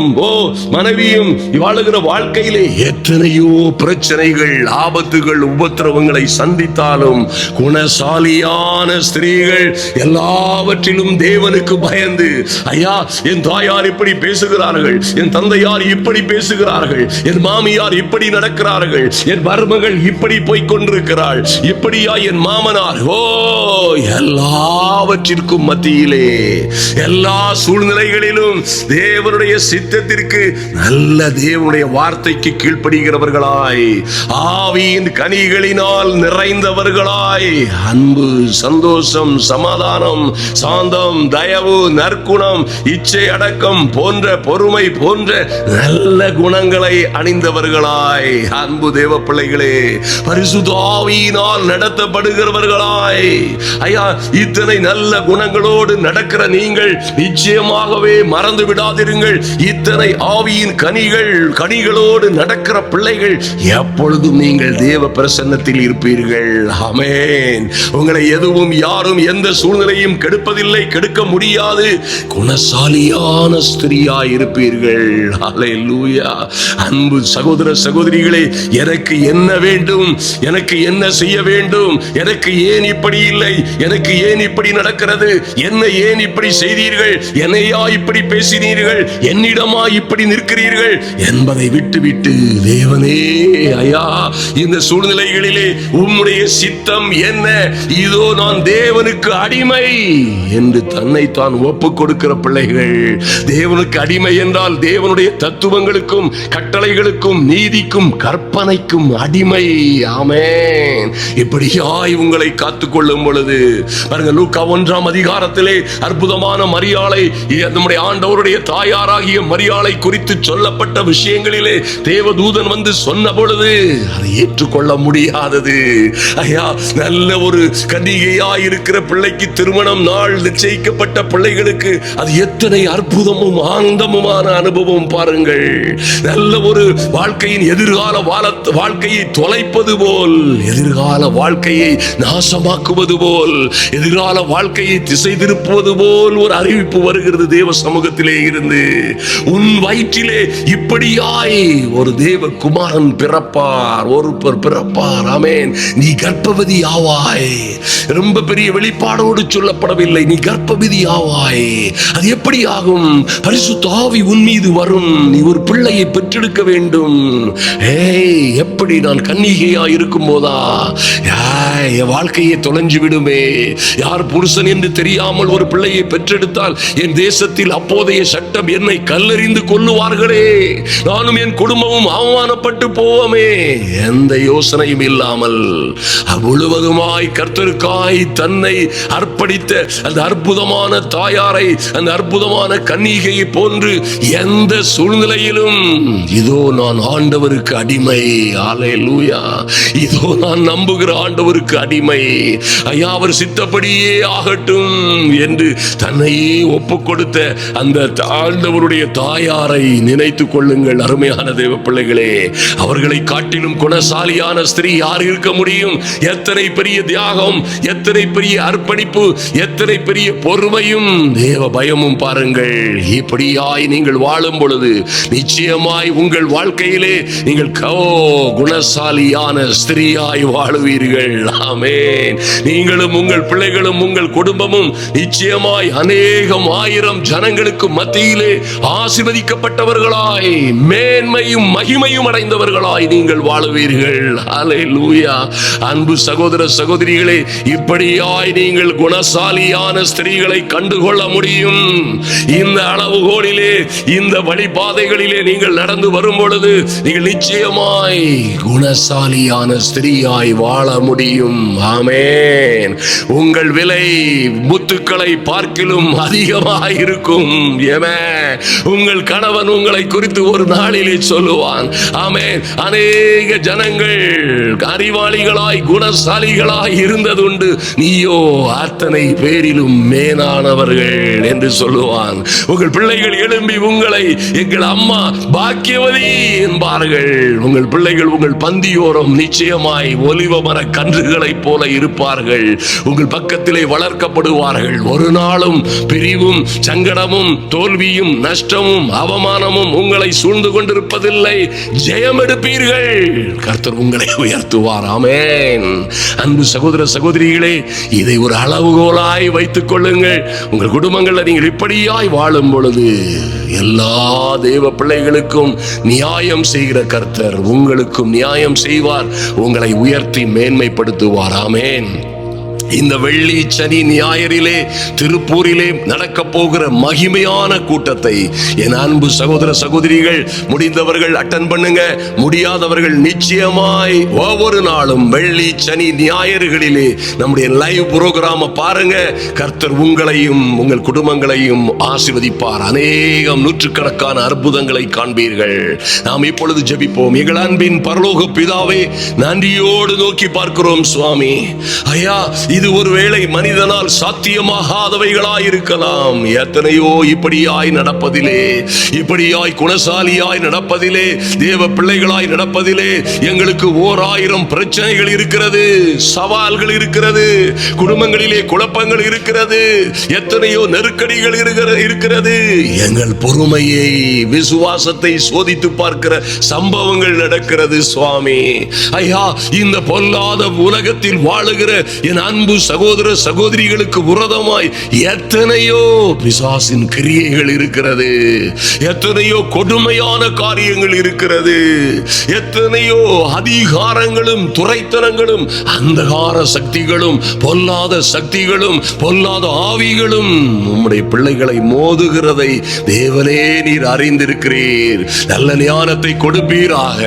மனைவியும் வாழுகிற வாழ்க்கையிலே எத்தனையோ பிரச்சனைகள், ஆபத்துகள், உபத்திரவங்களை சந்தித்தாலும் குணசாலியான ஸ்திரீகள் எல்லாவற்றிலும் தேவனுக்கு பயந்து, ஐயா, என் தாயார் இப்படி பேசுகிறார்கள், என் தந்தையார் இப்படி பேசுகிறார்கள், என் மாமியார் இப்படி நடக்கிறார்கள், என் மருமகள் இப்படி போய்க் கொண்டிருக்கிறாள், இப்படியா என் மாமனார், எல்லாவற்றிற்கும் மத்தியிலே, எல்லா சூழ்நிலைகளிலும் தேவனுடைய சித்தத்திற்கு, நல்ல தேவனுடைய வார்த்தைக்கு கீழ்ப்படுகிறவர்களாய், ஆவியின் கனிகளினால் நிறைந்தவர்களாய், அன்பு, சந்தோஷம், சமாதானம், சாந்தம், தயவு, நற்குணம், இச்சை அடக்கம் போன்ற, பொறுமை போன்ற நல்ல குணங்களை அணிந்தவர்களாய், அன்பு தேவ பிள்ளைகளே, பரிசுத்த ஆவியினால் நடத்தப்படுகிறவர்களாய், ஐயா, இத்தனை நல்ல குணங்களோடு நடக்கிற நீங்கள் நிச்சயமாகவே மறந்து விடாதிருங்கள். இத்தனை ஆவியின் கனிகளோடு நடக்கிற பிள்ளைகள் எப்பொழுதும் நீங்கள் தேவ பிரசன்னத்தில் இருப்பீர்கள். ஆமென். உங்களை எதுவும் யாரும் எந்த சூழ்நிலையும் கெடுப்பதில்லை, கெடுக்க முடியாது. குணசாலியான ஸ்திரியாய் இருப்பீர்கள். ஹல்லேலூயா. அன்பு சகோதர சகோதரிகளே, எனக்கு என்ன வேண்டும், எனக்கு என்ன செய்ய வேண்டும், எனக்கு ஏன் இப்படி இல்லை, எனக்கு ஏன் இப்படி நடக்கிறது, என்ன ஏன் இப்படி செய்தீர்கள், என்னையா இப்படி பேசினீர்கள், என்னிடமா இப்படி நிற்கிறீர்கள் என்பதை விட்டுவிட்டு, தேவனே, ஐயா, இந்த சூழ்நிலைகளிலே உம்முடைய சித்தம் என்ன, இதோ நான் தேவனுக்கு அடிமை என்று தன்னை தான் ஒப்புக் கொடுக்கிற பிள்ளைகள். தேவனுக்கு அடிமை என்றால் தேவனுடைய தத்துவங்களுக்கும் கட்டளைகளுக்கும் நீதிக்கும் கற்பனைக்கும் அடிமை. ஆமென். இப்படியாய் உங்களை காத்துக்கொள்ளும் பொழுது பாருங்க, லூக்கா 1ஆம் அதிகாரத்திலே அற்புதமான மரியாளை, நம்முடைய ஆண்டவருடைய தாயாராகிய மரியாளை குறித்து சொல்லப்பட்ட விஷயங்களிலே தேவதூதன் வந்து சொன்ன பொழுது அதை ஏற்றுக்கொள்ள முடியாதது. ஐயா, நல்ல ஒரு கன்னிகையாய் இருக்கிற பிள்ளைக்கு திருமணம் நாள் நிச்சயிக்கப்பட்ட பிள்ளைகளுக்கு அது எத்தனை அற்புதமும் ஆனந்தமுமான அனுபவம் பாருங்கள். நல்ல ஒரு வாழ்க்கையின் எதிர்கால வாழ்க்கையை தொலைப்பது போல போல், எதிர்கால வாழ்க்கையை நாசமாக்குவது போல், எதிர்கால வாழ்க்கையை திசை திருப்புவது போல் ஒரு அறிவிப்பு வருகிறது தேவ சமூகத்திலே இருந்து. உன் வயிற்றிலே இப்படியாய் ஒரு தேவ குமாரன் பிறப்பார், ஒருவர் பிறப்பார். ஆமென். நீ கர்ப்பவதி ஆவாய். ரொம்ப பெரிய வெளிப்பாடோடு சொல்லப்படவில்லை. நீ கர்ப்பவதி ஆவாய். அது எப்படி ஆகும்? பரிசுத்த ஆவி உன் மீது வரும். நீ ஒரு பிள்ளையை பெற்றெடுக்க வேண்டும். எப்படி நான் கன்னிகையா இருக்கும் போதா என் வாழ்க்கையை தொலைஞ்சு விடுமே. யார் புருஷன் என்று தெரியாமல் ஒரு பிள்ளையை பெற்றெடுத்தால் என் தேசத்தில் அப்போதைய சட்டம் என்னை கல்லெறிந்து கொல்லுவார்களே. நானும் என் குடும்பமும் அவமானப்பட்டு போவோமே. எந்த யோசனையும் இல்லாமல் முழுவதுமாய் கர்த்தருக்காய் தன்னை அர்ப்பணித்த அந்த அற்புதமான தாயாரை, அந்த அற்புதமான கன்னிகையை போன்று எந்த சூழ்நிலையிலும் இதோ நான் ஆண்டவருக்கு அடிமை, அல்லேலூயா, இதோ நான் நம்புகிற ஆண்டவருக்கு அடிமை, ஐயா அவர் சித்தப்படியே ஆகட்டும் என்று தன்னையே ஒப்புக் கொடுத்த அந்த ஆண்டவருடைய தாயாரை நினைத்துக் கொள்ளுங்கள் அருமையான தேவ பிள்ளைகளே. அவர்களை காட்டிலும் குணசாலியான ஸ்திரீ யார் இருக்க முடியும்? எத்தனை பெரிய தியாகம், எத்தனை பெரிய அர்ப்பணிப்பு, எத்தனை பெரிய பொறுமையும் தேவ பயமும் பாருங்கள். இப்படியாய் நீங்கள் வாழும் பொழுது நிச்சயமாய் உங்கள் வாழ்க்கையிலே நீங்கள் குணசாலியான ஸ்திரீயாய் வாழுவீர்கள். ஆமென். நீங்களும் உங்கள் பிள்ளைகளும் உங்கள் குடும்பமும் நிச்சயமாய் அநேகம் ஆயிரம் ஜனங்களுக்கு மத்தியிலே ஆசீர்வதிக்கப்பட்டவர்களாய், மேன்மையும் மகிமையும் அடைந்தவர்களாய் நீங்கள் வாழுவீர்கள். அல்லேலூயா. அன்பு சகோதர சகோதரிகளே, இப்படியாய் நீங்கள் குணசாலியான ஸ்திரீகளை கண்டுகொள்ள முடியும். இந்த அளவுகோலிலே, இந்த வழிபாதைகளிலே நீங்கள் நடந்து வரும் பொழுது நீங்கள் நிச்சயமாய் குணசாலியான ஸ்திரீயாய் வாழ முடியும். ஆமென். உங்கள் விலை முத்துக்களை பார்க்கிலும் அதிகமாக இருக்கும். உங்கள் கணவன் உங்களை குறித்து ஒரு நாளிலே சொல்லுவான். ஆமென். அநேக ஜனங்கள் அறிவாளிகளாய் குணசாலிகளாய் இருந்ததுண்டு, நீயோ அத்தனை பேரிலும் மேலானவர்கள் என்று சொல்லுவான். உங்கள் பிள்ளைகள் எழும்பி உங்களை எங்கள் அம்மா பாக்கியவதி என்பார்கள். உங்கள் பிள்ளைகள் உங்கள் பந்தியோரம் நிச்சயமாய் ஒலிவ மர கன்றுகளை போல இருப்பார்கள். உங்கள் பக்கத்திலே வளர்க்கப்படுவார்கள். ஒரு நாளும் பிரிவும் சங்கடமும் தோல்வியும் நஷ்டமும் அவமானமும் உங்களை சூழ்ந்து கொண்டிருப்பதில்லை. ஜெயம் எடுப்பீர்கள். கர்த்தர் உங்களை உயர்த்துவார். ஆமென். அன்பு சகோதர சகோதரிகளே, இதை ஒரு அளவுகோலாய் வைத்துக் கொள்ளுங்கள். உங்கள் குடும்பங்களில் நீங்கள் இப்படியாய் வாழும் பொழுது எல்லா தேவ பிள்ளைகளுக்கும் நியாயம் செய்கிற கர்த்தர் உங்களுக்கும் நியாயம் செய்வார். உங்களை உயர்த்தி மேன்மைப்படுத்துவார். ஆமென். இந்த வெள்ளி சனி ஞாயிறிலே திருப்பூரிலே நடக்க போகிற மகிமையான கூட்டத்தை என் அன்பு சகோதர சகோதரிகள் முடிந்தவர்கள் அட்டன் பண்ணுங்க. முடியாதவர்கள் நிச்சயமாய் ஒவ்வொரு நாளும் வெள்ளி சனி ஞாயிறுகளிலே நம்முடைய லைவ் புரோகிராம பாருங்க. கர்த்தர் உங்களையும் உங்கள் குடும்பங்களையும் ஆசீர்வதிப்பார். அநேகம் நூற்றுக்கணக்கான அற்புதங்களை காண்பீர்கள். நாம் இப்பொழுது ஜெபிப்போம். எங்கள் அன்பின் பரலோக பிதாவே, நன்றியோடு நோக்கி பார்க்கிறோம் சுவாமி. ஐயா, இது ஒருவேளை மனிதனால் சாத்தியமாகாதவைகளாய் இருக்கலாம். எத்தனையோ இப்படியாய் நடப்பதிலே, இப்படியாய் குணசாலியாய் நடப்பதிலே, தேவ பிள்ளைகளாய் நடப்பதிலே எங்களுக்கு 1000 பிரச்சனைகள் இருக்கிறது, சவால்கள் இருக்கிறது, குடும்பங்களிலே குழப்பங்கள் இருக்கிறது, எத்தனையோ நெருக்கடிகள் இருக்கிறது. எங்கள் பொறுமையை, விசுவாசத்தை சோதித்து பார்க்கிற சம்பவங்கள் நடக்கிறது சுவாமி. ஐயா, இந்த பொல்லாத உலகத்தில் வாழுகிற என் அன்பு சகோதர சகோதரிகளுக்கு விரோதமாய் எத்தனையோ பிசாசின் கிரியைகள் இருக்கிறது, எத்தனையோ கொடுமையான காரியங்கள் இருக்கிறது, எத்தனையோ அதிகாரங்களும் துரைத்தனங்களும் அந்தகார சக்திகளும் பொல்லாத சக்திகளும் பொல்லாத ஆவிகளும் உம்முடைய பிள்ளைகளை மோதுகிறதை தேவனே நீர் அறிந்திருக்கிறீர். நல்ல ஞானத்தை கொடுப்பீராக,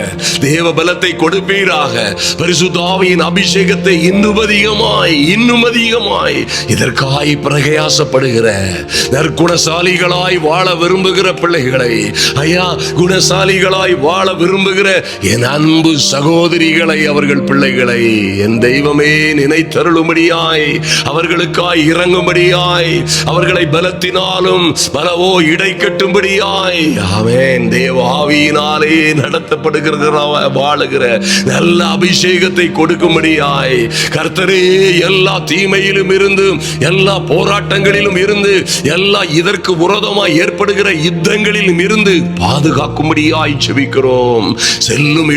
தேவ பலத்தை கொடுப்பீராக, பரிசுத்த ஆவியின் அபிஷேகத்தை இன்னும் அதிகமாய் இன்னும் அதிகமாய் இதற்காய் பிரயாசப்படுகிற நற்குணசாலிகளாய் வாழ விரும்புகிற பிள்ளைகளை, ஐயா குணசாலிகளாய் வாழ விரும்புகிற என் அன்பு சகோதரிகளை, அவர்கள் பிள்ளைகளை என் தெய்வமே நினைத்தருளும்படியாய், அவர்களுக்காய் இறங்கும்படியாய், அவர்களை பலத்தினாலும் பலவோ இடை கட்டும்படியாய், ஆமென், தேவ ஆவியினாலே நடத்தப்படுகிற வாழுகிற நல்ல அபிஷேகத்தை கொடுக்கும்படியாய் கர்த்தரே எல்லா தீமையிலும் இருந்து, எல்லா போராட்டங்களிலும் இருந்து, எல்லா இதற்கு விரோதமாய் ஏற்படுகிற யுத்தங்களிலும் இருந்து பாதுகாக்கும்படியாய் ஜெபிக்கிறோம். செல்லும்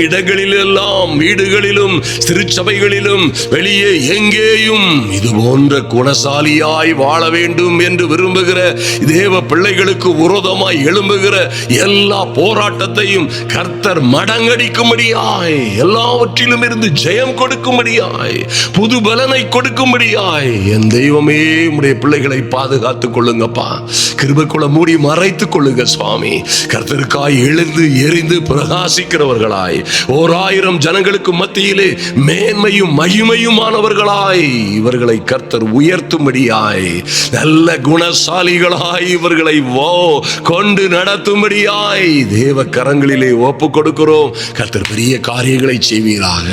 இடங்களிலெல்லாம், வீடுகளிலும் திருச்சபைகளிலும் வெளியே எங்கேயும் இது போன்ற குணசாலியாய் வாழ வேண்டும் என்று விரும்புகிற தேவ பிள்ளைகளுக்கு விரோதமாய் எழும்புகிற எல்லா போராட்டத்தையும் கர்த்தர் மடங்கடிக்கும்படியாய், எல்லாவற்றிலும் இருந்து ஜெயம் கொடுக்கும்படியாய், புது பலனை கொடுக்கும்படியாய் என் தெய்வமே உம்முடைய பிள்ளைகளை பாதுகாத்துக் கொள்ளுங்கப்பா. கிருபைக்குள்ள மூடி மறைத்துக் கொள்ளுங்க சுவாமி. கர்த்தருக்காய் எழுந்து எரிந்து பிரகாசிக்கிறவர்களாய், 1000 ஜனங்களுக்கு மத்தியிலே மேன்மையும் மகிமையுமானவர்களாய் இவர்களை கர்த்தர் உயர்த்தும்படியாய், நல்ல குணசாலிகளாய் இவர்களை கொண்டு நடத்தும்படியாய் தேவ கரங்களிலே ஒப்பு கொடுக்கிறோம். கர்த்தர் பெரிய காரியங்களை செய்வீராக.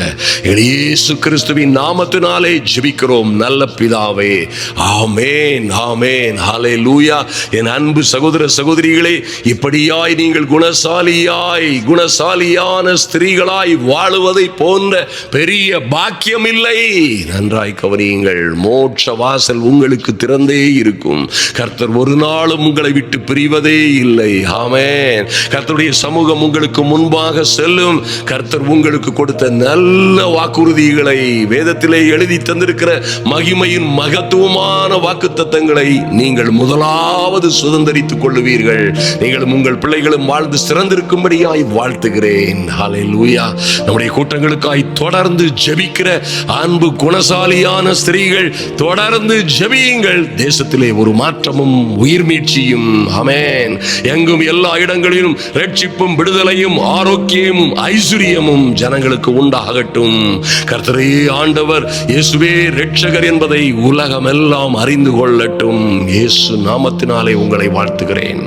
இயேசு கிறிஸ்துவின் நாமத்தினாலே ஜெபிக்கிறோம் நல்ல பிதாவே, ஆமென், ஆமென், ஹல்லேலூயா. என் அன்பு சகோதர சகோதரிகளே, இப்படியாய் நீங்கள் குணசாலியான ஸ்திரீகளாய் வாழுவதை போன்ற பெரிய பாக்கியம் இல்லை. நன்றாய் கவனியுங்கள். மோட்ச வாசல் உங்களுக்கு திறந்தே இருக்கும். கர்த்தர் ஒரு நாளும் உங்களை விட்டு பிரிவதே இல்லை. ஆமென். கர்த்தருடைய சமூகம் உங்களுக்கு முன்பாக செல்லும். கர்த்தர் உங்களுக்கு கொடுத்த நல்ல வாக்குறுதிகளை, வேதத்திலே எழுதி தந்திருக்கிற மகிமையின் மகத்துவமான வாக்குத்தத்தங்களை நீங்கள் முதலாவது சுதந்தரித்துக் கொள்ளுவீர்கள். நீங்களும் உங்கள் பிள்ளைகளும் வாழ்ந்து சிறந்திருக்கும்படியாய் வாழ்த்துகிறேன். ஹல்லேலூயா. நம்முடைய கூட்டங்களுக்காய் தொடர்ந்து ஜெபிக்கிற அன்பு குணசாலியான ஸ்திரீகள் தொடர்ந்து ஜெபியுங்கள். தேசத்திலே ஒரு மாற்றமும் உயிர் மீட்சியும், ஆமென், எங்கும் எல்லா இடங்களிலும் ரட்சிப்பும் விடுதலையும் ஆரோக்கியமும் ஐஸ்வர்யமும் ஜனங்களுக்கு உண்டாகட்டும். கர்த்தரே ஆண்டவர், இயேசுவே இரட்சகர் என்பதை உலகமெல்லாம் அறிந்து கொள்ளட்டும். இயேசு நாமத்தினாலே உங்களை வாழ்த்துகிறேன்.